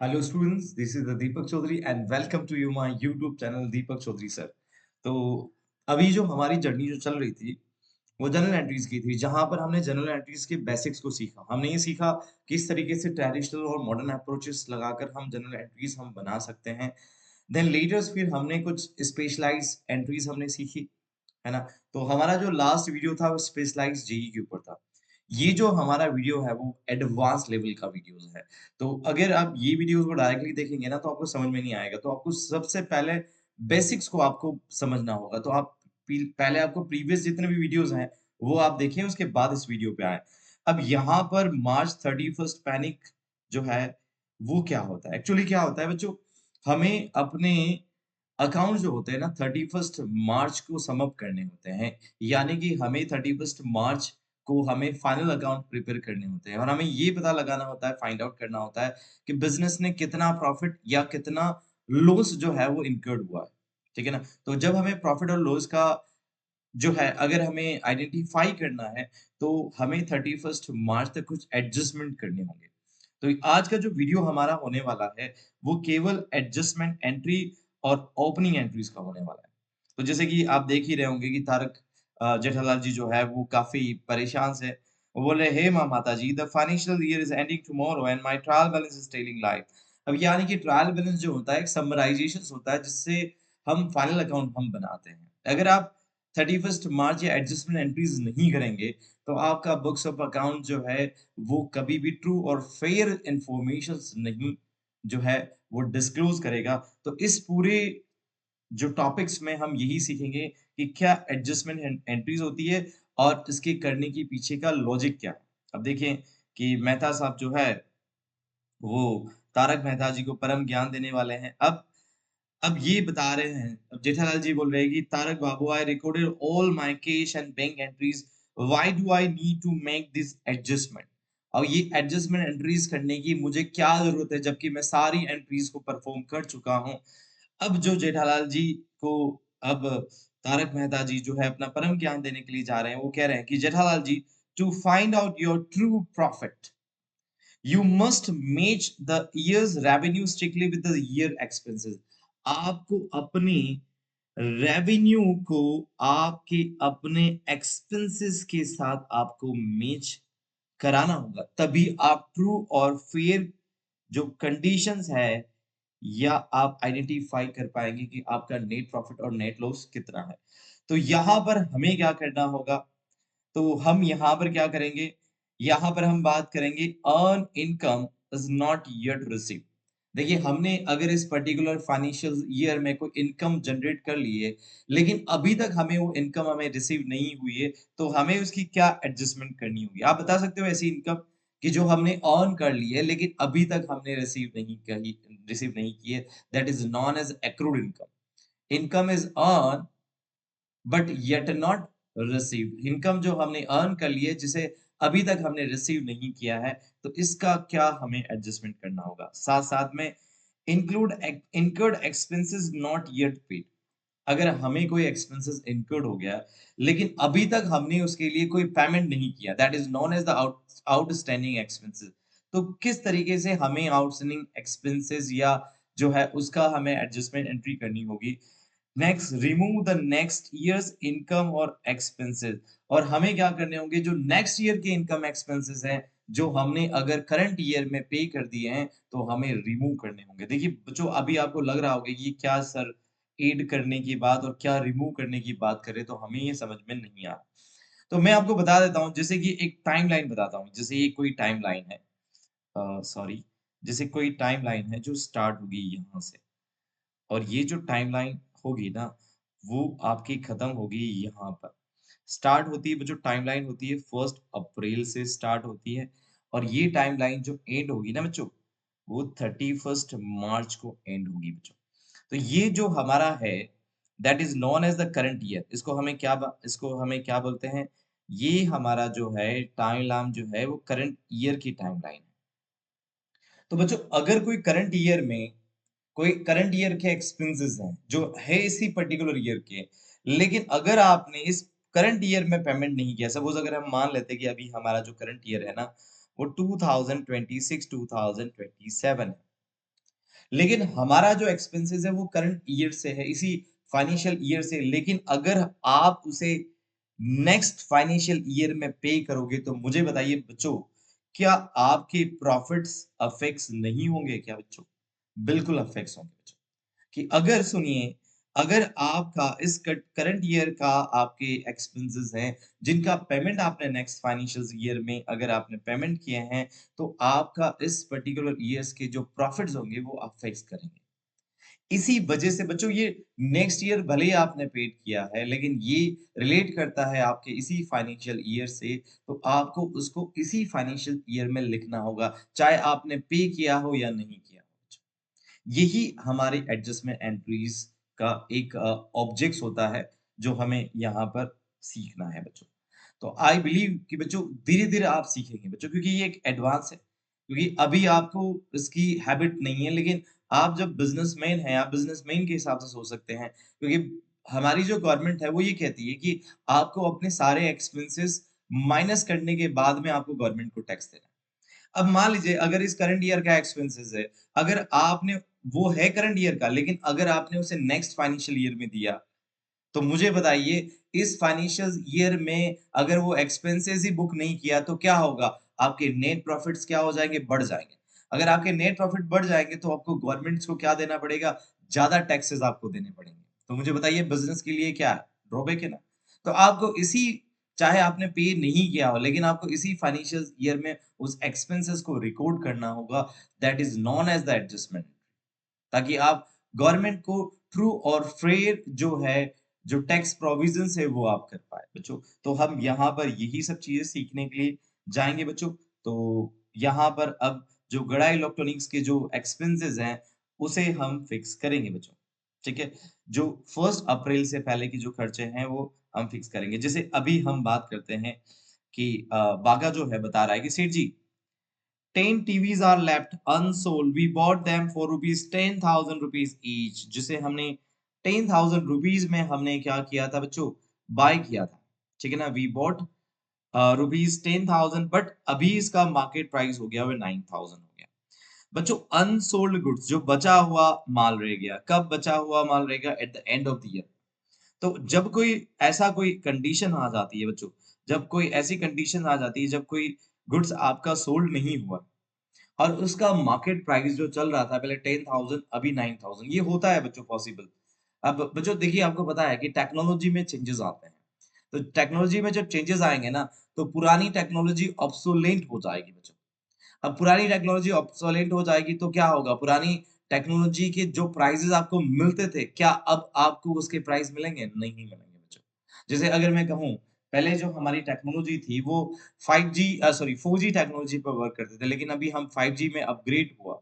Hello students, this is the Deepak Chaudhary and welcome to you my YouTube channel Deepak Chaudhary sir. तो अभी जो हमारी journey जो चल रही थी वो जनरल एंट्रीज की थी, जहां पर हमने जनरल एंट्रीज के बेसिक्स को सीखा। हमने ये सीखा किस तरीके से ट्रेडिशनल और मॉडर्न अप्रोचेस लगाकर हम जनरल एंट्रीज हम बना सकते हैं। देन लेटर्स फिर हमने कुछ स्पेशलाइज एंट्रीज हमने सीखी, है ना। तो हमारा जो लास्ट वीडियो था वो स्पेशलाइज्ड जेई के ऊपर था। ये जो हमारा वीडियो है वो एडवांस लेवल का वीडियोस है। तो अगर आप ये वीडियोस को डायरेक्टली देखेंगे ना तो आपको समझ में नहीं आएगा। तो आपको सबसे पहले बेसिक्स को आपको समझना होगा। तो आप पहले आपको प्रीवियस जितने भी वीडियोस हैं वो आप देखें, उसके बाद इस वीडियो पे आए। अब यहाँ पर मार्च 31st पैनिक जो है वो क्या होता है? एक्चुअली क्या होता है बच्चों, हमें अपने अकाउंट जो होते हैं ना 31st मार्च को सम अप करने होते हैं। यानी कि हमें 31st मार्च को हमें फाइनल अकाउंट प्रिपेयर करने होते हैं और हमें ये पता लगाना होता है, फाइंड आउट करना होता है कि बिजनेस ने कितना प्रॉफिट या कितना लॉस जो है वो इनकर्ड हुआ है। ठीक है ना। तो जब हमें प्रॉफिट और लॉस का जो है अगर हमें आइडेंटिफाई करना है तो हमें 31st मार्च तक कुछ एडजस्टमेंट करने होंगे। तो आज का जो वीडियो हमारा होने वाला है वो केवल एडजस्टमेंट एंट्री और ओपनिंग एंट्रीज का होने वाला है। तो जैसे कि आप देख ही रहे होंगे कि तारक जेठालाल जी जो है वो काफी परेशान से वो बोल रहे, हे माता जी, the financial year is ending tomorrow and my trial balance is telling lies. अब यानी कि ट्रायल बैलेंस जो होता है एक समराइजेशन होता है जिससे हम फाइनल अकाउंट हम बनाते हैं। अगर आप 31st मार्च या एडजस्टमेंट एंट्रीज नहीं करेंगे तो आपका बुक्स ऑफ अकाउंट जो है वो कभी भी ट्रू और फेयर इंफॉर्मेशन नहीं जो है वो डिस्क्लोज करेगा। तो इस पूरे जो टॉपिक्स में हम यही सीखेंगे कि क्या एडजस्टमेंट एंट्रीज होती है और इसके करने के पीछे का लॉजिक क्या है। अब देखें कि मेहता साहब जो है वो तारक मेहता जी को परम ज्ञान देने वाले हैं। अब ये बता रहे हैं, अब जेठालाल जी बोल रहे हैं कि Tarak Babu, I recorded all my cash and bank entries, why do I need to make this adjustment. और ये एडजस्टमेंट एंट्रीज करने की मुझे क्या जरूरत है जबकि मैं सारी एंट्रीज को परफॉर्म कर चुका हूँ। अब जो जेठालाल जी को अब तारक मेहता जी जो है अपना परम ज्ञान देने के लिए जा रहे हैं, वो कह रहे हैं कि Jethalal ji, to find out your true profit you must match the year's revenue strictly with the year expenses। आपको अपने रेवेन्यू को आपके अपने एक्सपेंसेस के साथ आपको मैच कराना होगा, तभी आप ट्रू और फेयर जो कंडीशंस है या आप आइडेंटिफाई कर पाएंगे कि आपका नेट प्रॉफिट और नेट लॉस कितना है। तो यहाँ पर हमें क्या करना होगा? तो हम यहाँ पर क्या करेंगे? यहाँ पर हम बात करेंगे earn income is not yet receive. देखिए, हमने अगर इस पर्टिकुलर फाइनेंशियल ईयर में कोई इनकम जनरेट कर ली है, लेकिन अभी तक हमें वो इनकम हमें रिसीव नहीं हुई है, तो हमें उसकी क्या एडजस्टमेंट करनी होगी? आप बता सकते हो ऐसी इनकम कि जो हमने अर्न कर ली है, लेकिन अभी तक हमने रिसीव नहीं की है। That is known as accrued income. Income is earn but yet not received. Income जो हमने अर्न कर ली है जिसे अभी तक हमने रिसीव नहीं किया है, तो इसका क्या हमें एडजस्टमेंट करना होगा। साथ साथ में include incurred expenses not yet paid. अगर हमें कोई एक्सपेंसेस इनकर्ड हो गया लेकिन अभी तक हमने उसके लिए कोई पेमेंट नहीं किया, that is known as the outstanding expenses. तो किस तरीके से हमें आउटस्टैंडिंग एक्सपेंसेस या जो है उसका हमें एडजस्टमेंट एंट्री करनी होगी। Next, remove the next years income और एक्सपेंसेस। और हमें क्या करने होंगे? जो नेक्स्ट ईयर के इनकम एक्सपेंसेस हैं जो हमने अगर करंट ईयर में पे कर दिए हैं तो हमें रिमूव करने होंगे। देखिए बच्चों, अभी आपको लग रहा होगा कि ये क्या सर ऐड करने की बात और क्या रिमूव करने की बात कर रहे हैं, तो हमें ये समझ में नहीं आ रहा। तो मैं आपको बता देता हूँ, जैसे कि एक टाइमलाइन बताता हूँ। जैसे ये कोई टाइमलाइन है, सॉरी, जैसे कोई टाइमलाइन है जो स्टार्ट होगी यहाँ से, और ये जो टाइमलाइन होगी ना वो आपकी खत्म होगी यहाँ पर। स्टार्ट होती है जो टाइमलाइन होती है 1 अप्रैल से स्टार्ट होती है, और ये टाइमलाइन जो एंड होगी ना बच्चों वो 31st मार्च को एंड होगी बच्चों। तो ये जो हमारा है that is known as the current year. इसको हमें क्या बोलते हैं? ये हमारा जो है टाइमलाइन जो है वो करंट ईयर की टाइमलाइन है। तो बच्चों, अगर कोई करंट ईयर में कोई करंट ईयर के एक्सपेंसेस हैं जो है इसी पर्टिकुलर ईयर के, लेकिन अगर आपने इस करंट ईयर में पेमेंट नहीं किया, सपोज अगर हम मान लेते हैं कि अभी हमारा जो करंट ईयर है ना वो 2026 2027 है, लेकिन हमारा जो एक्सपेंसेस है वो करंट ईयर से है, इसी फाइनेंशियल ईयर से। लेकिन अगर आप उसे नेक्स्ट फाइनेंशियल ईयर में पे करोगे तो मुझे बताइए बच्चों, क्या आपके प्रॉफिट्स अफेक्ट्स नहीं होंगे क्या बच्चों? बिल्कुल अफेक्ट्स होंगे बच्चों। कि अगर सुनिए, अगर आपका इस करंट ईयर का आपके एक्सपेंसेस हैं, जिनका पेमेंट आपने नेक्स्ट फाइनेंशियल ईयर में अगर आपने पेमेंट किए हैं, तो आपका इस पर्टिकुलर ईयर्स के जो प्रॉफिट्स होंगे वो अफेक्ट करेंगे। इसी वजह से बच्चों ये नेक्स्ट ईयर भले ही आपने पेड किया है, लेकिन ये रिलेट करता है आपके इसी फाइनेंशियल ईयर से, तो आपको उसको इसी फाइनेंशियल ईयर में लिखना होगा, चाहे आपने पे किया हो या नहीं किया हो। यही हमारे एडजस्टमेंट एंट्रीज का एक ऑब्जेक्ट्स होता है, जो हमें यहाँ पर सीखना है बच्चों। तो आई बिलीव कि बच्चों धीरे-धीरे आप सीखेंगे बच्चों, क्योंकि ये एक एडवांस है। क्योंकि अभी आपको इसकी हैबिट नहीं है, लेकिन आप जब बिज़नेसमैन हैं, आप बिज़नेसमैन के हिसाब से सोच सकते हैं। क्योंकि हमारी जो गवर्नमेंट है वो ये कहती है कि आपको अपने सारे एक्सपेंसेस माइनस करने के बाद में आपको गवर्नमेंट को टैक्स देना है। अब मान लीजिए अगर इस करंट ईयर का एक्सपेंसेस है, अगर आपने वो है करंट ईयर का, लेकिन अगर आपने उसे नेक्स्ट फाइनेंशियल ईयर में दिया, तो मुझे बताइए इस फाइनेंशियल ईयर में अगर वो एक्सपेंसेस ही बुक नहीं किया तो क्या होगा? आपके नेट प्रॉफिट्स क्या हो जाएँगे? बढ़ जाएँगे। अगर आपके नेट प्रॉफिट बढ़ जाएँगे तो आपको गवर्नमेंट्स को क्या देना पड़ेगा? ज़्यादा टैक्सेस आपको देने पड़ेंगे। तो मुझे बताइए बिज़नेस के लिए क्या है? ड्रॉबैक है ना? तो आपको इसी, चाहे आपने पे नहीं किया हो, लेकिन आपको इसी फाइनेंशियल ईयर में उस एक्सपेंसेस को रिकॉर्ड करना होगा, that is known as the adjustment. ताकि आप गवर्नमेंट को ट्रू और फेयर जो है, जो टैक्स प्रोविजंस है वो आप कर पाए बच्चों। तो हम यहाँ पर यही सब चीज़ें सीखने के लिए जाएँगे बच्चों। तो यहाँ पर अब जो गड़ा इलेक्ट्रॉनिक्स के जो एक्सपेंसेस हैं, उसे हम फिक्स करेंगे बच्चों। ठीक है? जो 1 अप्रैल से पहले की जो खर्चे हैं वो हम फिक्स करेंगे। जैसे अभी हम बात करते हैं कि बागा जो है बता रहा है कि सेठ जी 10 TVs are left unsold. We bought them for rupees 10,000 rupees each. जिसे हमने 10,000 rupees में हमने क्या किया था बच्चों? बाय किया था। ठीक है ना? We bought रुपीज 10,000 बट अभी इसका मार्केट प्राइस हो गया वो 9,000 हो गया। बच्चों अनसोल्ड गुड्स जो बचा हुआ माल रह गया, कब बचा हुआ माल रहेगा? At the end of the year. तो जब कोई ऐसा कोई कंडीशन आ जाती है बच्चों, जब कोई ऐसी कंडीशन आ जाती है जब कोई गुड्स आपका सोल्ड नहीं हुआ और उसका मार्केट प्राइस जो चल रहा था पहले 10,000 अभी 9,000, ये होता है बच्चों पॉसिबल। अब बच्चों देखिए आपको पता है कि टेक्नोलॉजी में चेंजेस आते हैं। तो टेक्नोलॉजी में जब चेंजेस आएँगे ना, तो पुरानी टेक्नोलॉजी ऑब्सोलेट हो जाएगी बच्चों। अब पुरानी टेक्नोलॉजी ऑब्सोलेट हो जाएगी तो क्या होगा? पुरानी टेक्नोलॉजी के जो प्राइसेज़ आपको मिलते थे, क्या अब आपको उसके प्राइस मिलेंगे? नहीं मिलेंगे बच्चों। जैसे अगर मैं कहूँ, पहले जो हमारी टेक्नोलॉजी थी वो 5G 4G टेक्नोलॉजी पे वर्क करते थे, लेकिन अभी हम 5G में अपग्रेड हुआ।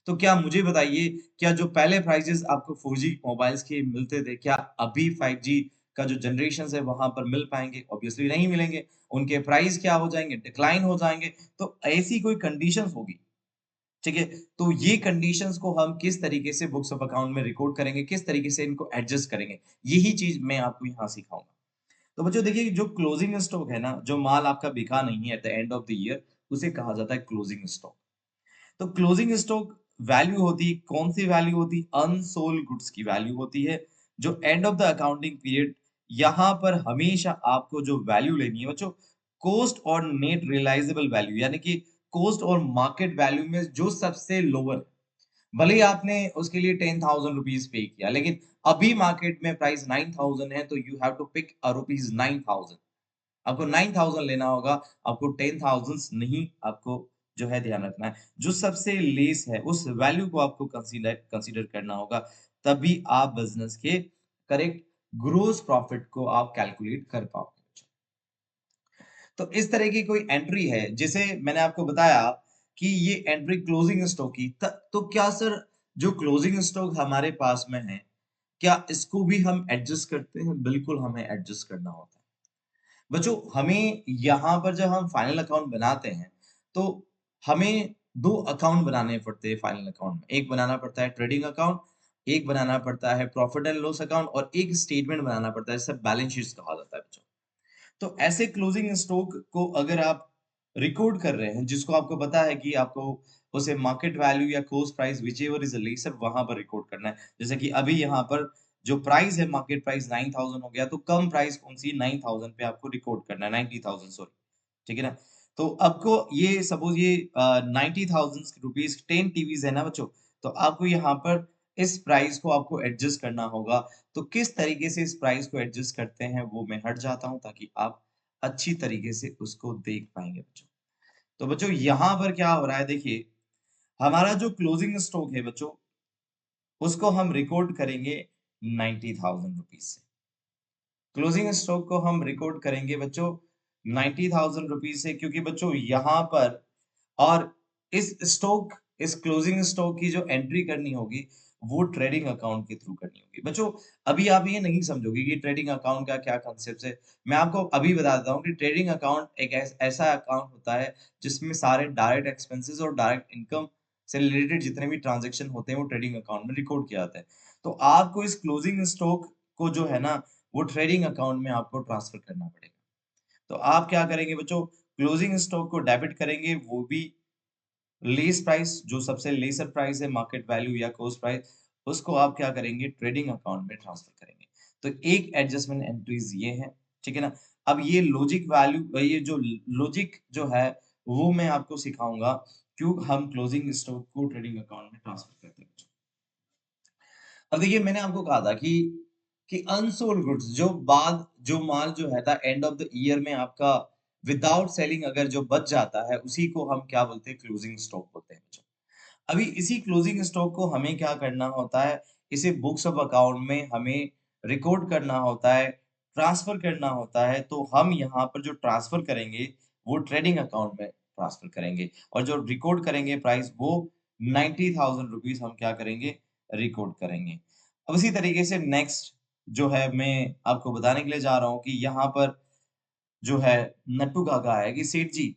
तो क्या मुझे बताइए, क्या जो पहले प्राइसेज़ आपको 4G मोबाइल्स के मिलते थे, क्या अभी 5G का जो जनरेशन्स है वहाँ पर मिल पाएँगे? ऑब्वियसली नहीं मिलेंगे। उनके प्राइस क्या हो जाएँगे? डिक्लाइन हो जाएँगे। तो ऐसी कोई कंडीशंस होगी, ठीक है? तो ये कंडीशंस को हम किस तरीके से बुक्स ऑफ अकाउंट में रिकॉर्ड करेंगे, किस तरीके से इनको एडजस्ट करेंगे, यही चीज़ मैं आपको यहाँ सिखाऊँगा। तो बच्चों देखिए जो क्लोजिंग स्टॉक है ना, जो माल आपका बिका नहीं है at the end of the year, उसे कहा जाता है क्लोजिंग स्टॉक। तो क्लोजिंग स्टॉक वैल्यू होती है, कौन सी वैल्यू होती है? अनसोल्ड गुड्स की वैल्यू होती है, जो end of the accounting period, यहाँ पर हमेशा आपको जो वैल्यू लेनी है बच्चों, कॉस्ट और नेट रियलाइजेबल वैल्यू, यानी कि कॉस्ट और मार्केट वैल्यू में जो सबसे लोअर, भले ही आपने उसके लिए 10,000 रुपीस पे किया, लेकिन अभी मार्केट में प्राइस 9,000 है, तो you have to pick a rupees 9,000। आपको 9,000 लेना होगा, आपको 10,000 नहीं, आपको जो है ध्यान रखना है। जो सबसे लेस है, उस वैल्यू को आपको कंसीडर कंसीडर करना होगा, तभी आप बिज़नेस के करेक्ट ग्रॉस प्रॉफिट को आप कैलकुलेट कर पाओगे। तो इस तरह की कोई एंट्री है, जिसे मैंने आपको बताया कि ये एंट्री क्लोजिंग स्टॉक की तो क्या सर, जो क्लोजिंग स्टॉक हमारे पास में है, क्या इसको भी हम एडजस्ट करते हैं? बिल्कुल हमें एडजस्ट करना होता है। बच्चों हमें यहाँ पर जब हम फाइनल अकाउंट बनाते हैं, तो हमें 2 अकाउंट बनाने पड़ते हैं फाइनल अकाउंट में। एक बनाना पड़ता है ट्रेडिंग अकाउंट, एक बनाना पड़ता है प्रॉफिट एंड लॉस अकाउंट और एक स्टेटमेंट बनाना पड़ता है, जिसे बैलेंस शीट्स कहा जाता है बच्चों। तो ऐसे क्लोजिंग स्टॉक को अगर आप रिकॉर्ड कर रहे हैं, जिसको आपको पता है कि आपको उसे मार्केट वैल्यू या cost price whichever is lesser वहां पर रिकॉर्ड करना है। जैसे कि अभी यहाँ पर जो प्राइस है मार्केट प्राइस 9000 हो गया, तो कम प्राइस कौन सी 9000 पे आपको रिकॉर्ड करना है, 90000 सॉरी, ठीक है ना? तो आपको ये सपोज ये 90,000 रुपीज 10 टीवीज है ना बच्चों, तो आपको यहाँ पर इस प्राइस को आपको एडजस्ट करना होगा। तो किस तरीके से इस प्राइस को एडजस्ट करते हैं वो मैं हट जाता हूँ ताकि आप अच्छी तरीके से उसको देख पाएंगे बच्चों। तो बच्चों यहाँ पर क्या हो रहा है देखिए, हमारा जो क्लोजिंग स्टॉक है बच्चों, उसको हम रिकॉर्ड करेंगे 90,000 रुपीज से। क्लोजिंग स्टॉक को हम रिकॉर्ड करेंगे बच्चों 90,000 रुपीज से, क्योंकि बच्चों यहाँ पर और इस क्लोजिंग स्टॉक की जो एंट्री करनी होगी वो ट्रेडिंग अकाउंट के थ्रू करनी होगी बच्चों। अभी आप ये नहीं समझोगे कि ट्रेडिंग अकाउंट का क्या कॉन्सेप्ट है। मैं आपको अभी बता देता हूँ कि ट्रेडिंग अकाउंट एक ऐसा अकाउंट होता है जिसमें सारे डायरेक्ट एक्सपेंसेस और डायरेक्ट इनकम से रिलेटेड जितने भी ट्रांजेक्शन होते हैं वो ट्रेडिंग अकाउंट में रिकॉर्ड किया जाता है। तो आपको इस क्लोजिंग स्टॉक को जो है ना वो ट्रेडिंग अकाउंट में आपको ट्रांसफर करना पड़ेगा। तो आप क्या करेंगे बच्चों, क्लोजिंग स्टॉक को डेबिट करेंगे, वो भी लीस्ट प्राइस जो सबसे लेसर प्राइस है मार्केट वैल्यू या कॉस्ट प्राइस, उसको आप क्या करेंगे ट्रेडिंग अकाउंट में ट्रांसफर करेंगे। तो एक एडजस्टमेंट एंट्रीज ये है, ठीक है ना? अब ये लॉजिक वैल्यू ये जो लॉजिक जो है वो मैं आपको सिखाऊंगा क्यों हम क्लोजिंग स्टॉक को ट्रेडिंग अकाउंट में ट्रांसफर करते हैं। अब देखिए मैंने आपको कहा था कि अनसोल्ड गुड्स जो माल जो है था एंड ऑफ द ईयर में आपका विदाउट सेलिंग अगर जो बच जाता है उसी को हम क्या बोलते हैं क्लोजिंग स्टॉक बोलते हैं बच्चों। अभी इसी क्लोजिंग स्टॉक को हमें क्या करना होता है, इसे बुक्स ऑफ अकाउंट में हमें रिकॉर्ड करना होता है, ट्रांसफर करना होता है। तो हम यहाँ पर जो ट्रांसफर करेंगे वो ट्रेडिंग अकाउंट में ट्रांसफर करेंगे और जो रिकॉर्ड करेंगे प्राइस वो 90,000 रुपीज हम क्या करेंगे रिकॉर्ड करेंगे। अब इसी तरीके से नेक्स्ट जो है मैं आपको बताने के लिए जा रहा हूँ कि यहाँ पर जो है नट्टू काका है कि सेठ जी,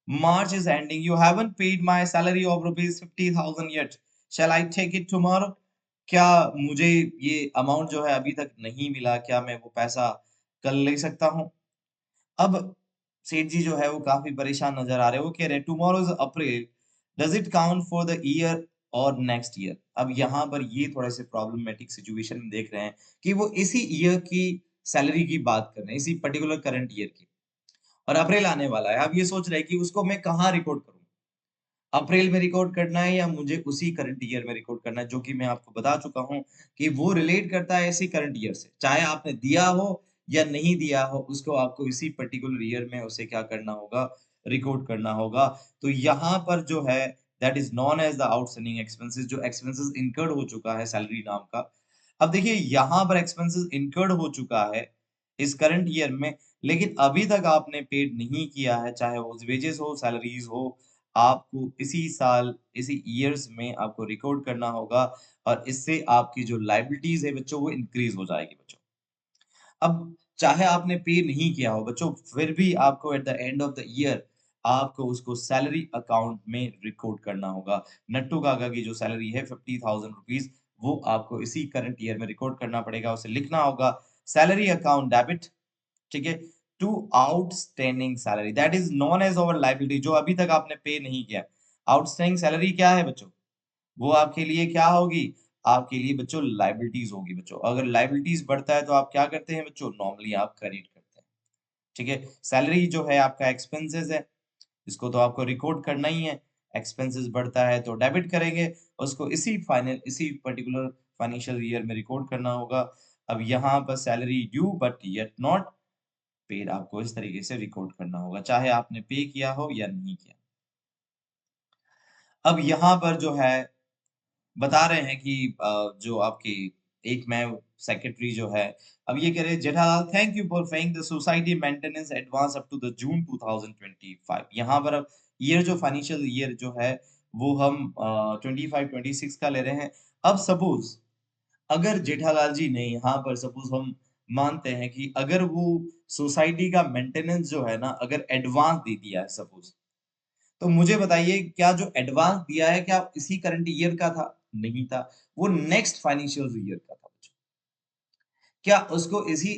March is ending. You haven't paid my salary of rupees 50,000 yet. Shall I take it tomorrow? क्या मुझे ये अमाउंट जो है अभी तक नहीं मिला, क्या मैं वो पैसा कल ले सकता हूँ? अब सेठ जी जो है वो काफी परेशान नजर आ रहे हैं। वो कह रहे हैं tomorrow is April, does it count for the year और नेक्स्ट ईयर? अब यहाँ पर ये थोड़े से प्रॉब्लमेटिक सिचुएशन देख रहे हैं कि वो इसी ईयर की सैलरी की बात कर रहे हैं, इसी पर्टिकुलर करंट ईयर की, और अप्रैल आने वाला है। अब ये सोच रहे हैं कि उसको मैं कहाँ रिकॉर्ड करूँ? अप्रैल में रिकॉर्ड करना है या मुझे उसी करंट ईयर में रिकॉर्ड करना है, जो कि मैं आपको बता चुका हूँ कि वो रिलेट करता है इसी करंट ईयर से। चाहे आपने दिया हो या नहीं दिया हो, उसको आपको इसी पर्टिकुलर ईयर में उसे क्या करना होगा, रिकॉर्ड करना होगा। तो यहाँ पर जो है that is known as the outstanding expenses, जो एक्सपेंसेस इनकर्ड हो चुका है सैलरी नाम का। अब देखिए यहाँ पर एक्सपेंसेस इनकर्ड हो चुका है इस करंट ईयर में, लेकिन अभी तक आपने पेड नहीं किया है, चाहे वो वेजेस हो, सैलरीज़ हो, आपको इसी साल, इसी ईयर्स में आपको रिकॉर्ड करना होगा और इससे आपकी जो लायबिलिटीज़ है बच्चों वो इंक्रीज़ हो जाएगी बच्चों। अब चाहे आपने पे नहीं किया हो बच्चों, फिर भी आपको at the end of the year आपको उसको सैलरी अकाउंट में रिकॉर्ड करना होगा। नट्टू काका की जो सैलरी है 50,000 रुपीज़, वो आपको इसी करंट ईयर में रिकॉर्ड करना पड़ेगा। उसे लिखना होगा सैलरी अकाउंट डेबिट, ठीक है, to outstanding salary that is known as our liability, जो अभी तक आपने पे नहीं किया। आउटस्टैंडिंग सैलरी क्या है बच्चों? वो आपके लिए क्या होगी? आपके लिए बच्चों लायबिलिटीज़ होगी बच्चों। अगर लायबिलिटीज़ बढ़ता है तो आप क्या करते हैं बच्चों? नॉर्मली आप क्रेडिट करते हैं। ठीक है? सैलरी जो है आपका एक्सपेंसेस है, इसको तो आपको रिकॉर्ड करना ही है। एक्सपेंसेस बढ़ता है तो डेबिट करेंगे, उसको इसी पर्टिकुलर फाइनेंशियल ईयर में रिकॉर्ड करना होगा। अब यहाँ पर salary due but yet not paid आपको इस तरीके से रिकॉर्ड करना होगा, चाहे आपने पे किया हो या नहीं किया। अब यहाँ पर जो है बता रहे हैं कि जो आपकी एक मैं सेक्रेटरी जो है, अब ये कह रहे हैं Jethalal thank you for paying the society maintenance advance up to the June 2025। यहाँ पर अब ईयर जो फाइनेंशियल ईयर जो है वो हम 25-26 का ले रहे हैं। अब सपोज अगर जेठालाल जी ने यहाँ पर सपोज हम मानते हैं कि अगर वो सोसाइटी का मेंटेनेंस जो है ना अगर एडवांस दे दिया है सपोज, तो मुझे बताइए क्या जो एडवांस दिया है क्या इसी करंट ईयर का था? नहीं था, वो नेक्स्ट फाइनेंशियल ईयर का था बच्चों। क्या उसको इसी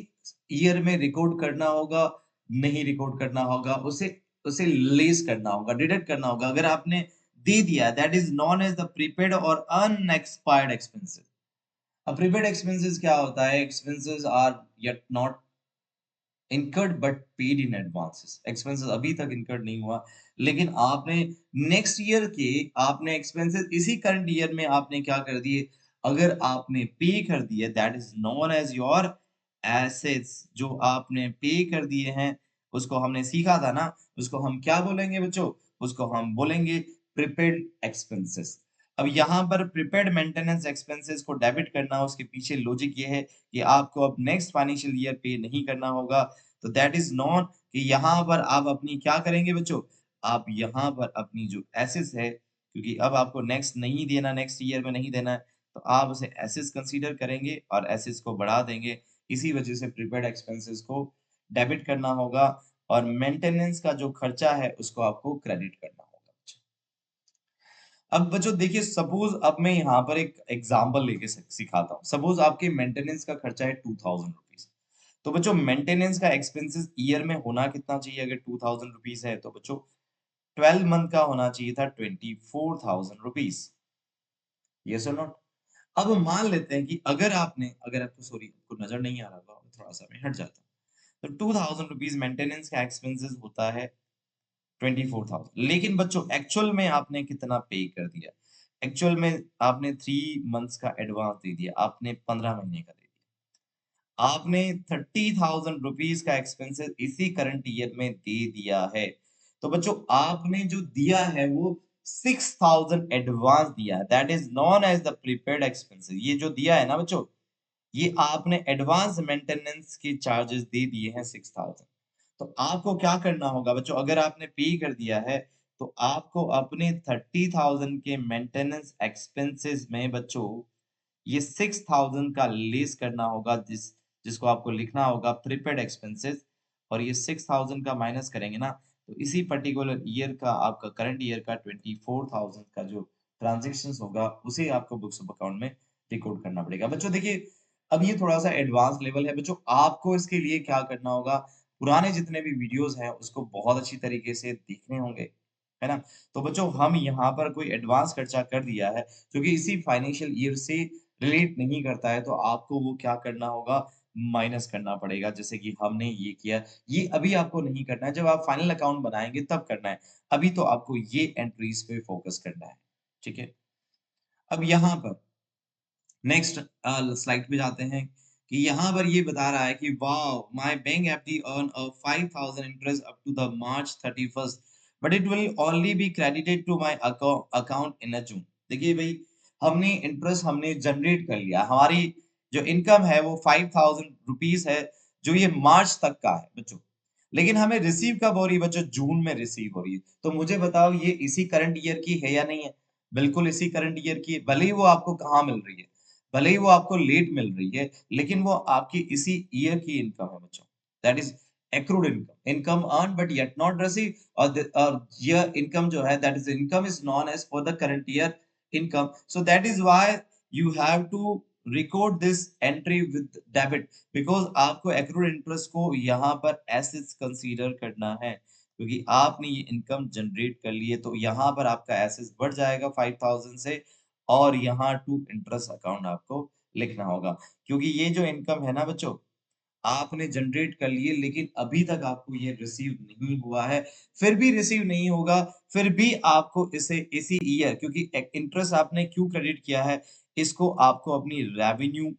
ईयर में रिकॉर्ड करना होगा? नहीं रिकॉर्ड करना होगा, उसे उसे लेस करना होगा, डिडक्ट करना होगा। अगर आपने दे दिया, that is known as the prepaid और अनएक्सपायर्ड एक्सपेंसेस। अब प्रीपेड एक्सपेंसेस क्या होता है? Expenses are yet not incurred but paid in advances. Expenses अभी तक इनकर्ड नहीं हुआ, लेकिन आपने नेक्स्ट ईयर के आपने एक्सपेंसेस इसी करंट ईयर में आपने क्या कर दिए, अगर आपने पे कर दिए, that is known as your assets. जो आपने पे कर दिए हैं, उसको हमने सीखा था ना, उसको हम क्या बोलेंगे बच्चों? उसको हम बोलेंगे प्रीपेड एक्सपेंसेस। अब यहाँ पर प्रीपेड मेंटेनेंस एक्सपेंसेस को डेबिट करना, उसके पीछे लॉजिक ये है कि आपको अब नेक्स्ट फाइनेंशियल ईयर पे नहीं करना होगा, तो दैट इज नॉन कि यहाँ पर आप अपनी क्या करेंगे बच्चों? आप यहाँ पर अपनी जो एसेट्स है, क्योंकि अब आपको नेक्स्ट नहीं देना, नेक्स्ट ईयर में नहीं देना है, तो आप उसे एसेट्स कंसीडर करेंगे और एसेट्स को बढ़ा देंगे। इसी वजह से प्रीपेड एक्सपेंसेस को डेबिट करना होगा और मेंटेनेंस का जो खर्चा है उसको आपको क्रेडिट करना होगा। अब बच्चों देखिए, सपोज अब मैं यहाँ पर एक एग्जांपल लेके सिखाता हूँ। सपोज आपके मेंटेनेंस का खर्चा है 2000 रुपीज। तो बच्चों मेंटेनेंस का एक्सपेंसेस ईयर में होना कितना चाहिए? अगर 2000 रुपीज है तो बच्चों 12 मंथ का होना चाहिए था 24,000 रुपीज। यस और नॉट? अब मान लेते हैं कि अगर आपको सॉरी आपको नजर नहीं आ रहा होगा, थोड़ा सा मैं हट जाता हूँ। तो 2000 रुपीज मेंटेनेंस का एक्सपेंसेस होता है 24,000, लेकिन बच्चों एक्चुअल में आपने कितना पे कर दिया? एक्चुअल में आपने 3 मंथ्स का एडवांस दे दिया, आपने 15 महीने का दे दिया, आपने 30,000 रुपीज का एक्सपेंसेस इसी करंट ईयर में दे दिया है। तो बच्चों आपने जो दिया है वो 6,000 एडवांस दिया है, that is known as the prepaid expenses. ये जो दिया है ना बच्चों, ये आपने एडवांस मेंटेनेंस के चार्जेस दे दिए हैं 6,000। तो आपको क्या करना होगा बच्चों? अगर आपने पे कर दिया है, तो आपको अपने 30,000 के मेंटेनेंस एक्सपेंसेस में बच्चों ये 6,000 का लेस करना होगा, जिसको आपको लिखना होगा प्रीपेड एक्सपेंसेस। और ये 6,000 का माइनस करेंगे ना, तो इसी पर्टिकुलर ईयर का आपका करंट ईयर का 24,000 का जो ट्रांजेक्शन होगा, उसे आपको बुक्स ऑफ अकाउंट में रिकॉर्ड करना पड़ेगा। बच्चों देखिए, अब ये थोड़ा सा एडवांस लेवल है बच्चों। आपको इसके लिए क्या करना होगा? पुराने जितने भी वीडियोस हैं उसको बहुत अच्छी तरीके से देखने होंगे, है ना? तो बच्चों हम यहाँ पर कोई एडवांस खर्चा कर दिया है, क्योंकि इसी फाइनेंशियल ईयर से रिलेट नहीं करता है, तो आपको वो क्या करना होगा? माइनस करना पड़ेगा। जैसे कि हमने ये किया, ये अभी आपको नहीं करना है, जब आप फाइनल अकाउंट बनाएँगे तब करना है। अभी तो आपको ये एंट्रीज़ पे फोकस करना है, ठीक है? अब यहाँ पर नेक्स्ट स्लाइड पे जाते हैं कि यहाँ पर ये बता रहा है कि wow my bank FD earn a 5,000 interest up to the March 31st, but it will only be credited to my account in a June. देखिए भाई, हमने इंटरेस्ट हमने जनरेट कर लिया, हमारी जो इनकम है वो 5,000 रुपीज है, जो ये मार्च तक का है बच्चों। लेकिन हमें रिसीव कब हो रही है बच्चों? जून में रिसीव हो रही है। तो मुझे बताओ ये इसी करंट ईयर की है या नहीं है? बिल्कुल इसी करंट ईयर की है। भले ही वो आपको कहाँ मिल रही है, भले ही वो आपको लेट मिल रही है, लेकिन वो आपकी इसी ईयर की इनकम है बच्चों। That is accrued income, income earned but yet not received, or year income जो है, that is income is known as for the current year income. So that is why you have to record this entry with debit, because आपको accrued interest को यहाँ पर assets consider करना है, क्योंकि आपने ये इनकम जनरेट कर ली है, तो यहाँ पर आपका एसेट्स बढ़ जाएगा 5,000 से, और यहाँ टू इंटरेस्ट अकाउंट आपको लिखना होगा। क्योंकि ये जो इनकम है ना बच्चों, आपने जनरेट कर लिए, लेकिन अभी तक आपको ये रिसीव नहीं हुआ है। फिर भी रिसीव नहीं होगा, फिर भी आपको इसे इसी ईयर, क्योंकि इंटरेस्ट आपने क्यों क्रेडिट किया है, इसको आपको अपनी रेवेन्यू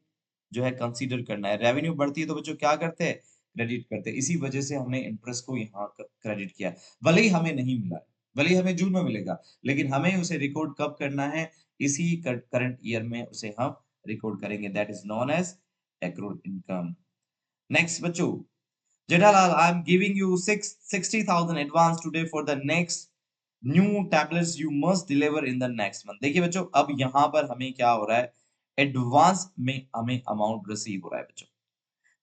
जो है कंसीडर करना है। रेवेन्यू बढ़ती है तो बच्चों क्या करते हैं? क्रेडिट करते हैं। इसी वजह से हमने इंटरेस्ट को यहाँ क्रेडिट किया। भले ही हमें नहीं मिला है, भले ही हमें जून में मिलेगा, लेकिन हमें उसे रिकॉर्ड कब करना है? इसी करंट ईयर में उसे हम रिकॉर्ड करेंगे, that is known as accrued income. Next बच्चों, Jetalal, I'm giving you 60,000 advance today for the next new tablets you must deliver in the next month. देखिए बच्चों, अब यहाँ पर हमें क्या हो रहा है? एडवांस में हमें अमाउंट रिसीव हो रहा है बच्चों,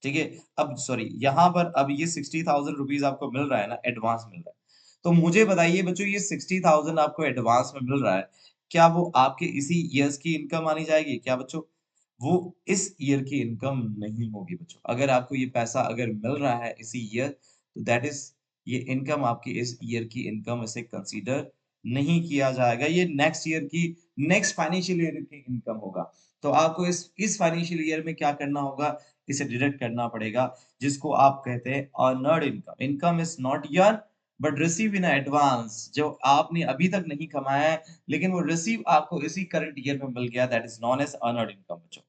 ठीक है? अब सॉरी, यहाँ पर अब ये 60,000 रुपीज आपको मिल रहा है ना, एडवांस मिल रहा है। तो मुझे बताइए बच्चों, ये 60,000 आपको एडवांस में मिल रहा है, क्या वो आपके इसी ईयर्स की इनकम मानी जाएगी क्या बच्चों? वो इस ईयर की इनकम नहीं होगी बच्चों। अगर आपको ये पैसा अगर मिल रहा है इसी ईयर, तो दैट इज ये इनकम आपकी इस ईयर की इनकम इसे कंसीडर नहीं किया जाएगा। ये नेक्स्ट ईयर की नेक्स्ट फाइनेंशियल ईयर की इनकम होगा। तो आपको इस फाइनेंशियल ईयर में क्या करना होगा, इसे डिडक्ट करना पड़ेगा, जिसको आप कहते हैं earned income. Income is not your but receive in advance, जो आपने अभी तक नहीं कमाया है, लेकिन वो रिसीव आपको इसी करंट ईयर में मिल गया, that is known as earned income बच्चों।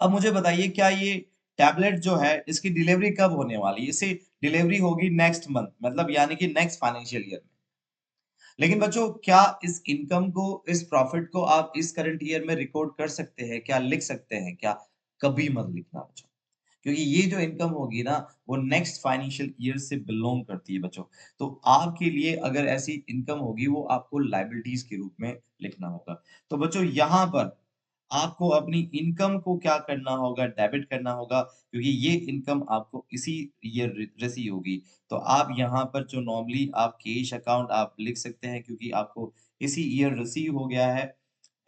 अब मुझे बताइए क्या ये टैबलेट जो है इसकी डिलीवरी कब होने वाली है? इसे डिलीवरी होगी नेक्स्ट मंथ, मतलब यानी कि नेक्स्ट फाइनेंशियल ईयर में। लेकिन बच्चों क्या इस इनकम को, इस प्रॉफिट को आप इस करंट ईयर में रिकॉर्ड कर सकते हैं? क्या लिख सकते हैं क्या? कभी मत लिखना बच्चों। क्योंकि ये जो इनकम होगी ना, वो नेक्स्ट फाइनेंशियल ईयर से बिलॉन्ग करती है बच्चों। तो आपके लिए अगर ऐसी इनकम होगी, वो आपको लायबिलिटीज़ के रूप में लिखना होगा। तो बच्चों यहाँ पर आपको अपनी इनकम को क्या करना होगा, डेबिट करना होगा, क्योंकि ये इनकम आपको इसी ईयर रिसीव होगी। तो आप यहाँ पर जो नॉर्मली आप कैश अकाउंट आप लिख सकते हैं, क्योंकि आपको इसी ईयर रिसीव हो गया है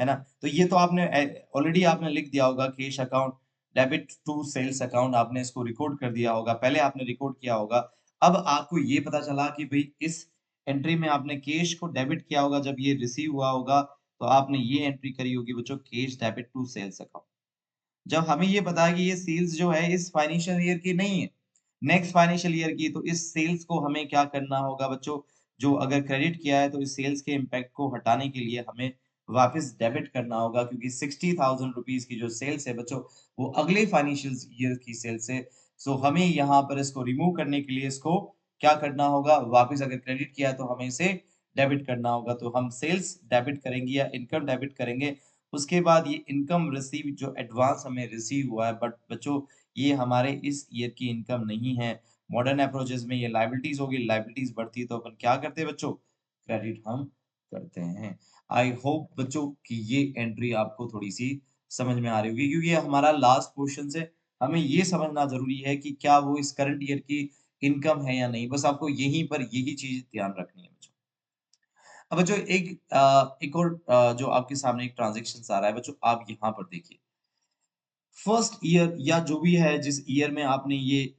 ना? तो ये तो आपने ऑलरेडी आपने लिख दिया होगा, cash account debit to sales account, आपने इसको रिकॉर्ड कर दिया होगा, पहले आपने रिकॉर्ड किया होगा। अब आपको ये पता चला कि भई इस एंट्री में आपने कैश को डेबिट किया होगा, जब ये रिसीव हुआ होगा, तो आपने ये एंट्री करी होगी बच्चों, cash debit to sales account. जब हमें ये पता है कि ये सेल्स जो है इस फाइनेंशियल ईयर की नहीं है, नेक्स्ट फाइनेंशियल ईयर की, तो इस सेल्स को हमें क्या करना होगा बच्चों, जो अगर क्रेडिट किया है तो इस सेल्स के इम्पैक्ट को हटाने के लिए हमें वापस डेबिट करना होगा, क्योंकि 60,000 रुपीज़ की जो सेल्स है बच्चों, वो अगले फाइनेंशियल ईयर की सेल्स है। सो हमें यहाँ पर इसको रिमूव करने के लिए इसको क्या करना होगा, वापस अगर क्रेडिट किया है तो हमें इसे डेबिट करना होगा। तो हम सेल्स डेबिट करेंगे या इनकम डेबिट करेंगे। उसके बाद ये इनकम रिसीव जो एडवांस हमें रिसीव हुआ है, बट बच्चों ये हमारे इस ईयर की इनकम नहीं है। मॉडर्न अप्रोचेज़ में ये लायबिलिटीज़ होगी, लायबिलिटीज़ बढ़ती है तो अपन क्या करते हैं बच्चों? क्रेडिट हम करते हैं। आई होप बच्चों कि ये एंट्री आपको थोड़ी-सी समझ में आ रही होगी, क्योंकि ये हमारा लास्ट क्वेश्चन है। हमें ये समझना ज़रूरी है कि क्या वो इस करंट ईयर की इनकम है या नहीं? बस आपको यहीं पर यही चीज़ ध्यान रखनी है बच्चों। अब बच्चों एक और जो आपके सामने एक ट्रांज़ैक्शंस आ रहा है बच्चों, आप यहाँ पर देखिए। फर्स्ट ईयर या जो भी है, जिस ईयर में आपने ये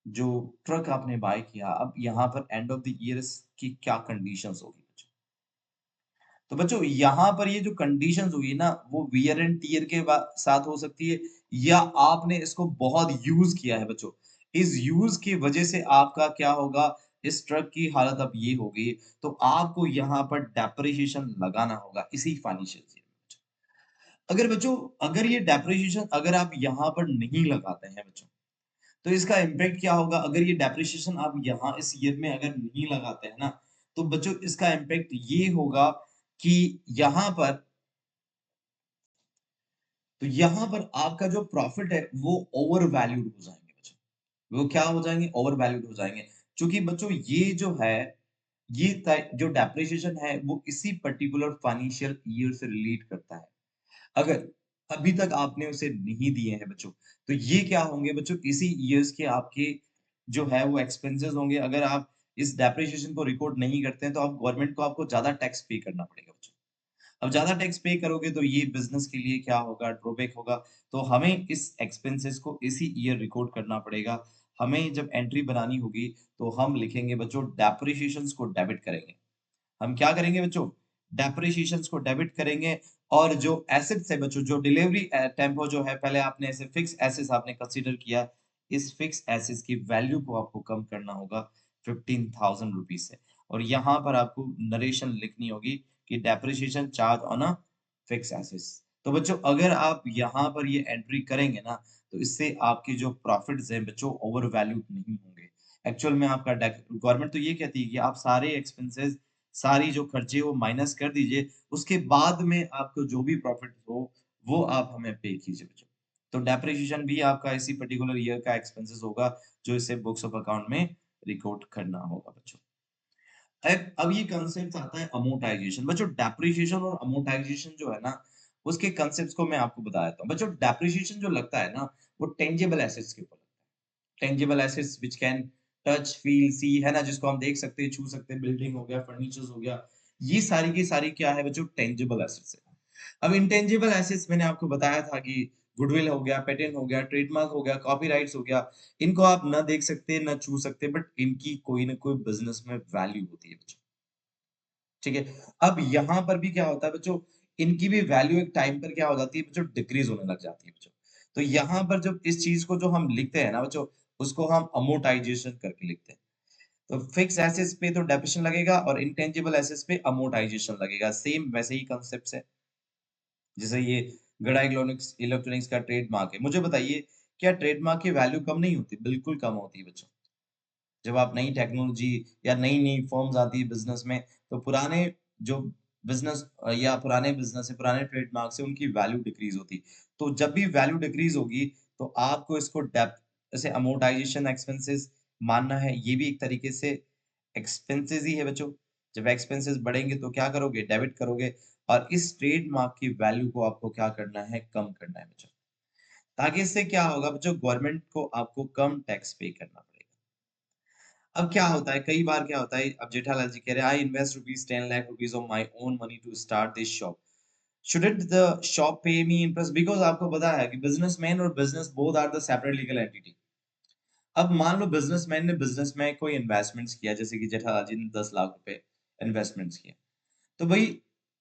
जो ट्रक आपने बाय किया, अब यहाँ पर एंड ऑफ द ईयर्स की क्या कंडीशंस होगी बच्चों? तो बच्चों यहाँ पर ये जो कंडीशंस हुई ना, वो वियर एंड टियर के साथ हो सकती है, या आपने इसको बहुत यूज़ किया है बच्चों। इस यूज़ की वजह से आपका क्या होगा, इस ट्रक की हालत अब ये हो गई, तो आपको यहाँ पर डेप्रिसिएशन लगाना होगा इसी फाइनेंशियल ईयर में। अगर बच्चों, अगर ये डेप्रिसिएशन अगर आप यहाँ पर नहीं लगाते हैं बच्चों, तो इसका इम्पैक्ट क्या होगा? अगर ये डेप्रिसिएशन आप यहाँ इस ईयर में अगर नहीं लगाते हैं ना, तो बच्चों इसका इम्पैक्ट ये होगा कि यहाँ पर यहाँ पर आपका जो प्रॉफिट है, वो ओवर वैल्यूड हो जाएँगे बच्चों। वो क्या हो जाएँगे? ओवर वैल्यूड हो जाएँगे। चूँकि बच्चों ये जो है, ये तय जो डेप्रिसिएशन है, वो इसी पर्टिकुलर फाइनेंशियल ईयर से रिलेट करता है। अगर अभी तक आपने उसे नहीं दिए हैं बच्चों, तो ये क्या होंगे बच्चों, इसी ईयर्स के आपके जो है वो एक्सपेंसेस होंगे। अगर आप इस डेप्रिसिएशन को रिकॉर्ड नहीं करते हैं, तो आप गवर्नमेंट को आपको ज़्यादा टैक्स पे करना पड़ेगा बच्चों। अब ज़्यादा टैक्स पे करोगे तो ये बिज़नेस के लिए क्या होगा, ड्रॉबैक होगा। तो हमें इस एक्सपेंसेस को इसी ईयर रिकॉर्ड करना पड़ेगा। हमें जब एंट्री बनानी होगी, तो हम लिखेंगे बच्चों, डेप्रिसिएशंस को डेबिट करेंगे। हम क्या करेंगे बच्चों? डेप्रिसिएशंस को डेबिट करेंगे, और जो एसेट्स है बच्चों, जो डिलीवरी टेम्पो जो है, पहले आपने ऐसे फिक्स एसेट्स आपने कंसीडर किया। इस फिक्स एसेट्स की वैल्यू को आपको कम करना होगा 15,000 रुपीज़ से, और यहाँ पर आपको नरेशन लिखनी होगी कि depreciation charge on a fix assets. तो बच्चों अगर आप यहाँ पर ये एंट्री करेंगे ना, तो इससे आपके जो प्रॉफिट्स हैं बच्चों, ओवर वैल्यूड नहीं होंगे। एक्चुअल में आपका गवर्नमेंट तो ये कहती है कि आप सारे एक्सपेंसेस, सारी जो खर्चे वो माइनस कर दीजिए, उसके बाद में आपको जो भी प्रॉफिट हो, वो आप हमें पे कीजिए बच्चों। तो डेप्रिसिएशन भी आपका इसी पर्टिकुलर ईयर का एक्सपेंसेस होगा, जो इसे बुक्स ऑफ अकाउंट में रिकॉर्ड करना होगा बच्चों। अब ये कांसेप्ट आता है अमोर्टाइजेशन। बच्चों डेप्रिसिएशन और अमोर्टाइजेशन जो है ना, उसके कांसेप्ट्स को मैं आपको बता देता हूँ। बच्चों डेप्रिसिएशन जो लगता है ना, वो टेंजिबल एसेट्स के ऊपर लगता है। Tangible assets which can touch, feel, see, है ना? जिसको हम देख सकते हैं, छू सकते हैं, बिल्डिंग हो गया, फर्नीचर्स हो गया। ये सारी की सारी क्या है बच्चों? टेंजिबल एसेट्स है। अब इंटेंजिबल एसेट्स मैंने आपको बताया था कि गुडविल हो गया, पेटेंट हो गया, ट्रेडमार्क हो गया, कॉपीराइट्स हो गया। इनको आप ना देख सकते, ना छू सकते, बट इनकी कोई ना कोई बिज़नेस में वैल्यू होती है बच्चों। ठीक है? अब यहाँ पर भी क्या होता है बच्चों, इनकी भी वैल्यू एक टाइम पर क्या हो जाती है बच्चों, डिक्रीज़ होने लग जाती है बच्चों। तो यहाँ पर जब इस चीज़ को जो हम लिखते हैं ना बच्चों, उसको हम अमोर्टाइज़ेशन करके लिखते हैं। तो फिक्स एसेट्स पे तो डेप्रिसिएशन लगेगा और इंटेंजिबल एसेट्स पे अमोर्टाइज़ेशन लगेगा। सेम वैसे ही कांसेप्ट्स है। जैसे ये गड़ा इलेक्ट्रॉनिक्स इलेक्ट्रॉनिक्स का ट्रेडमार्क है। मुझे बताइए, क्या ट्रेडमार्क की वैल्यू कम नहीं होती? बिल्कुल कम होती है बच्चों। जब आप नई टेक्नोलॉजी या नई-नई फर्म्स आती है बिज़नेस में, तो पुराने जो बिज़नेस या पुराने बिज़नेस है, पुराने ट्रेडमार्क से उनकी वैल्यू डिक्रीज़ होती। तो जब भी वैल्यू डिक्रीज़ होगी, तो आपको इसको जैसे अमोर्टाइज़ेशन एक्सपेंसेस मानना है, ये भी एक तरीके से एक्सपेंसेस ही है बच्चों। जब एक्सपेंसेस बढ़ेंगे तो क्या करोगे? डेबिट करोगे और इस ट्रेडमार्क की वैल्यू को आपको क्या करना है? कम करना है बच्चों। ताकि इससे क्या होगा बच्चों, गवर्नमेंट को आपको कम टैक्स पे करना पड़ेगा। अब क्या होता है, कई बार क्या होता है, अब जेठालाल जी कह रहे हैं, I invest rupees 10 lakh rupees of my own money to start this shop, shouldn't the shop pay me interest, because आपको पता है कि बिजनेसमैन और business both are the separate legal entity. अब मान लो बिजनेसमैन ने बिजनेस में कोई इन्वेस्टमेंट्स किया, जैसे कि जेठालाल जी ने 10 लाख रुपए इन्वेस्टमेंट्स किए, तो भाई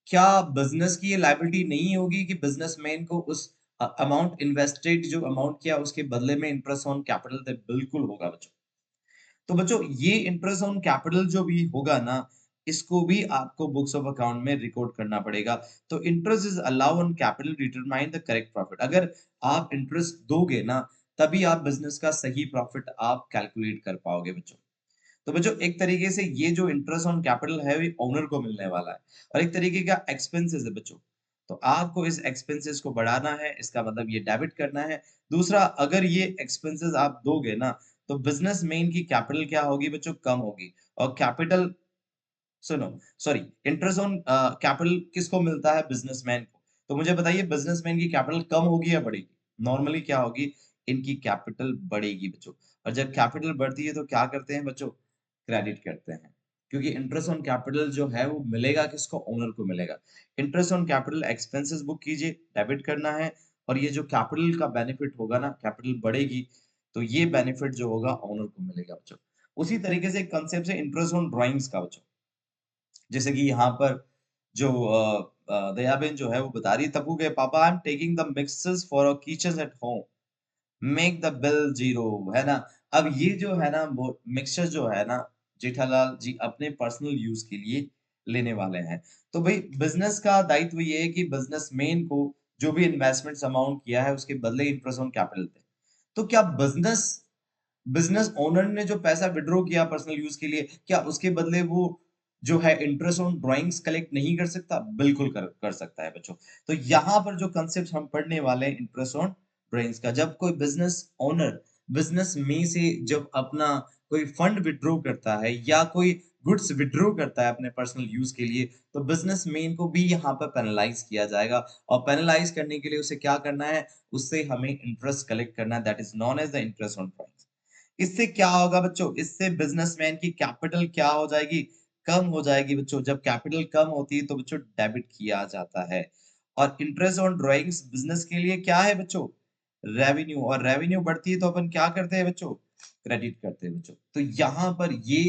क्या बिजनेस की ये लायबिलिटी नहीं होगी कि बिजनेसमैन को उस अमाउंट इन्वेस्टेड जो अमाउंट किया उसके बदले में इंटरेस्ट ऑन कैपिटल दे? बिल्कुल होगा बच्चों। तो बच्चों ये इंटरेस्ट ऑन कैपिटल जो भी होगा ना, इसको भी आपको बुक्स ऑफ अकाउंट में रिकॉर्ड करना पड़ेगा। तो interest is allow on capital determine the correct profit. अगर आप इंटरेस्ट दोगे ना, तभी आप बिजनेस का सही प्रॉफिट आप कैलकुलेट कर पाओगे बच्चों। तो बच्चों एक तरीके से ये जो इंटरेस्ट ऑन कैपिटल है, ये ओनर को मिलने वाला है और एक तरीके का एक्सपेंसेस है बच्चों। तो आपको इस एक्सपेंसेस को बढ़ाना है, इसका मतलब ये डेबिट करना है। दूसरा, अगर ये एक्सपेंसेस आप दोगे ना, तो बिजनेसमैन की कैपिटल क्या होगी बच्चों? कम होगी। और कैपिटल, सुनो, सॉरी, इंटरेस्ट ऑन कैपिटल किसको मिलता है? बिजनेसमैन को। तो मुझे बताइए, बिजनेसमैन की कैपिटल कम होगी या बढ़ेगी? नॉर्मली क्या होगी? इनकी कैपिटल बढ़ेगी बच्चों। और जब कैपिटल बढ़ती है तो क्या करते हैं बच्चों? क्रेडिट करते हैं। क्योंकि इंटरेस्ट ऑन कैपिटल जो है वो मिलेगा किसको? ओनर को मिलेगा। Interest on capital expenses book कीजिए, डेबिट करना है। और ये जो कैपिटल का बेनिफिट होगा ना, कैपिटल बढ़ेगी, तो ये बेनिफिट जो होगा ओनर को मिलेगा बच्चों। उसी तरीके से एक कांसेप्ट है इंटरेस्ट ऑन ड्राइंग्स का बच्चों। जैसे कि यहाँ पर जो दयाबेन जो है वो बता रही है, तब्बू के पापा, I am taking the mixes for a kitchen at home, make the bill zero, है ना? अब ये जो है ना, वो मिक्सचर जो है ना, जेठालाल जी अपने पर्सनल यूज के लिए लेने वाले हैं। तो भाई बिजनेस का दायित्व ये है कि बिजनेसमैन को जो भी इन्वेस्टमेंट्स अमाउंट किया है उसके बदले इंटरेस्ट ऑन कैपिटल दे। तो क्या बिजनेस बिज़नेस ओनर ने जो पैसा विथड्रॉ किया पर्सनल यूज़ के लिए, क्या उसके बदले वो जो है इंटरेस्ट ऑन ड्राइंग्स कलेक्ट नहीं कर सकता? बिल्कुल कर सकता है बच्चों। तो यहाँ पर जो कांसेप्ट हम पढ़ने वाले हैं इंटरेस्ट ऑन ड्राइंग्स का, जब कोई बिज़नेस ओनर बिज़नेस में से जब अपना कोई फंड विथड्रॉ करता है या कोई गुड्स विथड्रॉ करता है अपने पर्सनल यूज़ के लिए, तो बिज़नेसमैन को भी यहाँ पर पेनलाइज़ किया जाएगा और पेनलाइज़ करने के लिए उसे क्या करना है? उससे हमें इंटरेस्ट कलेक्ट करना है, that is known as the interest on drawings. इससे क्या होगा बच्चों? इससे बिज़नेसमैन की कैपिटल क्या हो जाएगी? कम हो जाएगी बच्चों। जब कैपिटल कम होती है तो बच्चों डेबिट किया जाता है। और इंटरेस्ट ऑन ड्राइंग्स बिज़नेस के लिए क्या है बच्चों? रेवेन्यू। और रेवेन्यू बढ़ती है तो अपन क्या करते हैं बच्चों? क्रेडिट करते हैं बच्चों। तो यहाँ पर ये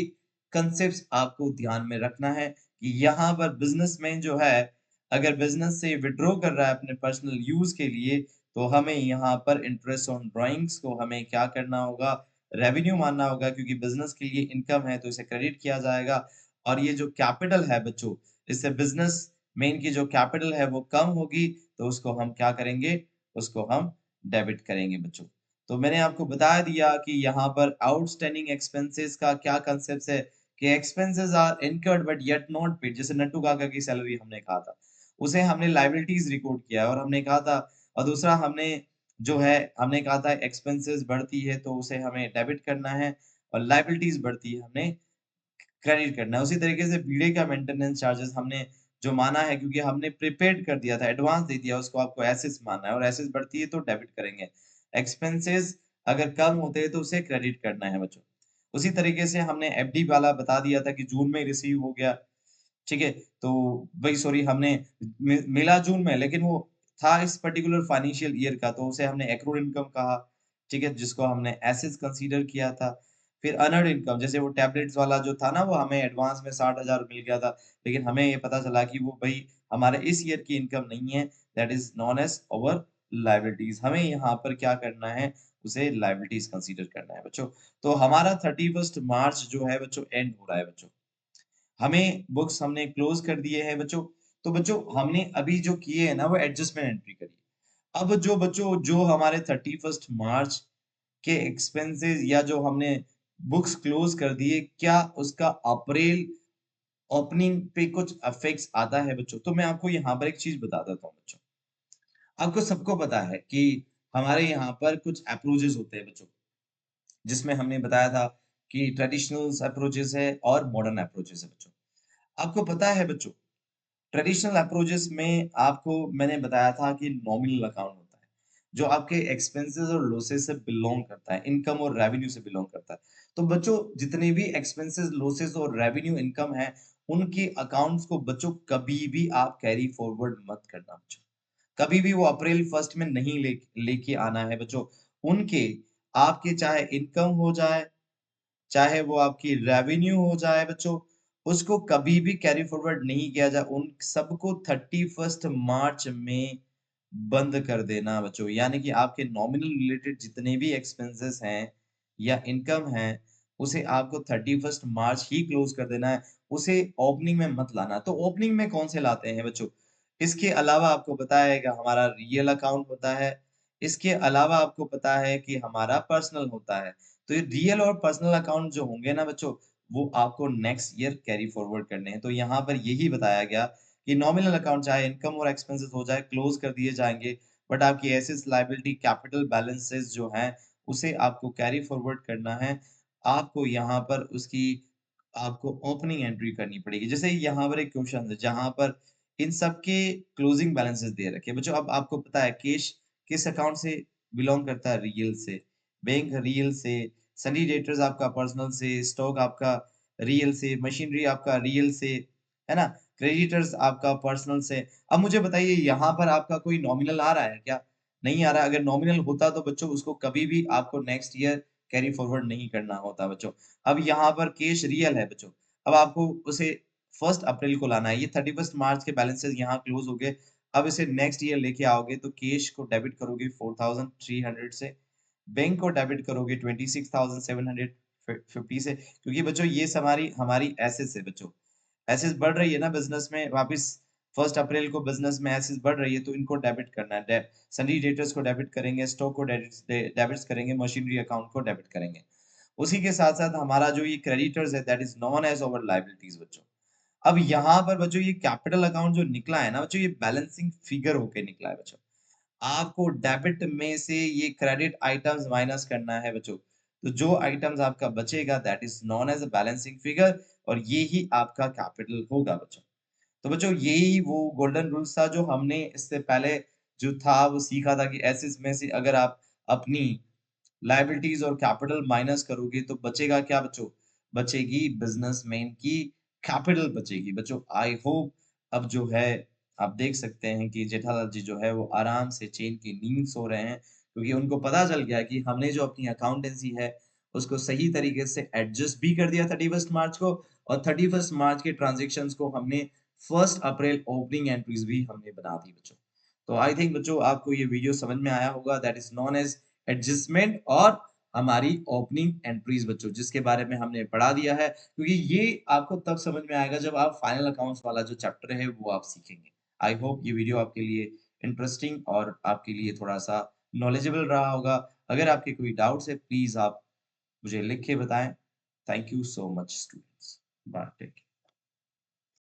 कांसेप्ट्स आपको ध्यान में रखना है कि यहाँ पर बिज़नेसमैन जो है, अगर बिज़नेस से विथड्रॉ कर रहा है अपने पर्सनल यूज़ के लिए, तो हमें यहाँ पर इंटरेस्ट ऑन ड्राइंग्स को हमें क्या करना होगा? रेवेन्यू मानना होगा, क्योंकि बिज़नेस के लिए इनकम है तो इसे क्रेडिट किया जाएगा। और ये जो कैपिटल है बच्चों, इससे बिज़नेसमैन की जो कैपिटल है वो कम होगी, तो उसको हम क्या करेंगे? उसको हम डेबिट करेंगे बच्चों। तो मैंने आपको बता दिया कि यहाँ पर आउटस्टैंडिंग एक्सपेंसेस का क्या कांसेप्ट है, कि expenses are incurred but yet not paid. जैसे नट्टू काका की सैलरी हमने कहा था, उसे हमने लायबिलिटीज रिकॉर्ड किया है और हमने कहा था, और दूसरा हमने जो है हमने कहा था एक्सपेंसेस बढ़ती है तो उसे हमें डेबिट करना है, और लायबिलिटीज बढ़ती है हमने क्रेडिट करना है। उसी तरीके से बीड़े का मेंटेनेंस चार्जेस हमने जो माना है, क्योंकि हमने प्रीपेड कर दिया था, एडवांस दे दिया, उसको आपको एसेट्स मानना है और एसेट्स बढ़ती है तो डेबिट करेंगे। एक्सपेंसेस अगर कम होते हैं तो उसे क्रेडिट करना है बच्चों। उसी तरीके से हमने एफडी वाला बता दिया था कि जून में रिसीव हो गया, ठीक है? तो वही, सॉरी, हमने मिला जून में, लेकिन वो था इस पर्टिकुलर फाइनेंशियल ईयर का, तो उसे हमने एक्रूड इनकम कहा, ठीक है? जिसको हमने एसेट्स कंसीडर किया था। फिर अनअर्न्ड इनकम, जैसे वो टैबलेट्स वाला जो था ना, वो हमें एडवांस में 60,000 मिल गया था, लेकिन हमें ये पता चला कि वो भई हमारे इस ईयर की इनकम नहीं है, that is known as our liabilities. हमें यहाँ पर क्या करना है, उसे लायबिलिटीज़ कंसीडर करना है बच्चों। तो हमारा 31st मार्च जो है बच्चों एंड हो रहा है बच्चों। हमें बुक्स हमने क्लोज़ कर दिए हैं बच्चों। तो बच्चों हमने अभी जो किए हैं ना, वो एडजस्टमेंट एंट्री करी। अब जो बच्चों जो हमारे 31st मार्च के एक्सपेंसेस या जो हमने बुक्स क्लोज़ कर दिए, क्या उसका अप्रैल ओपनिंग पे कुछ इफेक्ट्स आता है बच्चों? तो मैं आपको यहाँ पर एक चीज़ बता देता हूँ बच्चों। आपको सबको पता है कि हमारे यहाँ पर कुछ अप्रोचेज़ होते हैं बच्चों, जिसमें हमने बताया था कि ट्रेडिशनल्स अप्रोचेज़ है और मॉडर्न अप्रोचेज़ है बच्चों। आपको पता है बच्चों, ट्रेडिशनल अप्रोचेस में आपको मैंने बताया था कि नॉमिनल अकाउंट होता है, जो आपके एक्सपेंसेस और लॉसेस से बिलोंग करता है, इनकम और रेवेन्यू से बिलोंग करता है। तो बच्चों जितने भी एक्सपेंसेस, लॉसेस और रेवेन्यू इनकम है, उनके अकाउंट्स को बच्चों कभी भी आप कैरी फॉरवर्ड मत करना बच्चों। कभी भी वो अप्रैल 1 में नहीं लेके आना है बच्चों। उनके आपके चाहे इनकम हो जाए, चाहे वो आपकी रेवेन्यू हो जाए बच्चों, उसको कभी भी कैरी फॉरवर्ड नहीं किया जाए। उन सबको 31st मार्च में बंद कर देना बच्चों। यानी कि आपके नॉमिनल रिलेटेड जितने भी एक्सपेंसेस हैं या इनकम है, उसे आपको 31st मार्च ही क्लोज़ कर देना है। उसे ओपनिंग में मत लाना। तो ओपनिंग में कौन से लाते हैं बच्चों? इसके अलावा आपको पता है कि हमारा रियल अकाउंट होता है। इसके अलावा आपको पता है कि हमारा पर्सनल होता है। तो ये रियल और पर्सनल अकाउंट जो होंगे ना बच्चों, वो आपको नेक्स्ट ईयर कैरी फॉरवर्ड करने हैं। तो यहाँ पर यही बताया गया कि नॉमिनल अकाउंट चाहे इनकम और एक्सपेंसेस हो जाए, क्लोज़ कर दिए जाएँगे, बट आपकी एसेट्स, लायबिलिटी, कैपिटल बैलेंसेस जो हैं, उसे आपको कैरी फॉरवर्ड करना है। आपको यहाँ पर उसकी आपको ओपनिंग एंट्री करनी पड़ेगी। जैसे यहाँ पर एक क्वेश्चन है, जहाँ पर इन सब के क्लोजिंग बैलेंसेस दे रखे हैं। बच्चों अब आपको पता है कैश किस अकाउंट से बिलॉन्ग करता है? रियल से। बैंक रियल से, सनी डेटर्स आपका पर्सनल से, स्टॉक आपका रियल से, मशीनरी आपका रियल से, है ना? क्रेडिटर्स आपका पर्सनल से। अब मुझे बताइए यहाँ पर आपका कोई नॉमिनल आ रहा है क्या? नहीं आ रहा है। अगर नॉमिनल होता तो बच्चों उसको कभी भी आपको नेक्स्ट ईयर कैरी फॉरवर्ड नहीं करना होता बच्चों। अब यहाँ पर कैश रियल है बच्चों। अब आपको उसे 1st अप्रैल को लाना है। ये 31st मार्च के बैलेंसेस यहाँ क्लोज़ हो गए। अब इसे नेक्स्ट ईयर लेके आओगे तो कैश को डेबिट करोगे 4300 से, बैंक को डेबिट करोगे 26,750 से, क्योंकि बच्चों ये हमारी हमारी एसेट्स है बच्चों। एसेट्स बढ़ रही है ना बिज़नेस में, वापस 1st अप्रैल को बिज़नेस में एसेट्स बढ़ रही है तो इनको डेबिट करना है। सनी डेटर्स को डेबिट करेंगे, स्टॉक को डेबिट्स करेंगे, मशीनरी अकाउंट को डेबिट करेंगे। उसी के साथ-साथ हमारा जो ये क्रेडिटर्स है that is known as our liabilities बच्चों। अब यहाँ पर बच्चों ये कैपिटल अकाउंट जो निकला है ना बच्चों, ये बैलेंसिंग फिगर होके निकला है बच्चों। आपको डेबिट में से ये क्रेडिट आइटम्स माइनस करना है बच्चों। तो जो आइटम्स आपका बचेगा that is known as a balancing figure, और ये ही आपका कैपिटल होगा बच्चों। तो बच्चों यही वो गोल्डन रूल्स था जो हमने इससे पहले जो था वो सीखा था कि एसेट्स में से अगर आप अपनी लायबिलिटीज और कैपिटल माइनस करोगे तो बचेगा क्या बच्चों? बचेगी बिजनेसमैन की कैपिटल बचेगी बच्चों। आई होप अब जो है आप देख सकते हैं कि जेठालाल जी जो है वो आराम से चैन की नींद सो रहे हैं, क्योंकि उनको पता चल गया कि हमने जो अपनी अकाउंटेंसी है उसको सही तरीके से एडजस्ट भी कर दिया 31st मार्च को, और 31st मार्च के ट्रांजैक्शंस को हमने 1st अप्रैल ओपनिंग एंट्रीज भी हमने बना दी बच्चों। तो आई थिंक बच्चों आपको ये वीडियो समझ में आया होगा, that is known as adjustment और हमारी ओपनिंग एंट्रीज बच्चों, जिसके बारे में हमने पढ़ा दिया है, क्योंकि ये आपको तब समझ में आएगा जब आप फाइनल अकाउंट्स वाला जो चैप्टर है वो आप सीखेंगे। आई होप ये वीडियो आपके लिए इंटरेस्टिंग और आपके लिए थोड़ा-सा नॉलेजेबल रहा होगा। अगर आपके कोई डाउट्स है प्लीज़ आप मुझे लिख के बताएँ। Thank you so much students. Bye take care.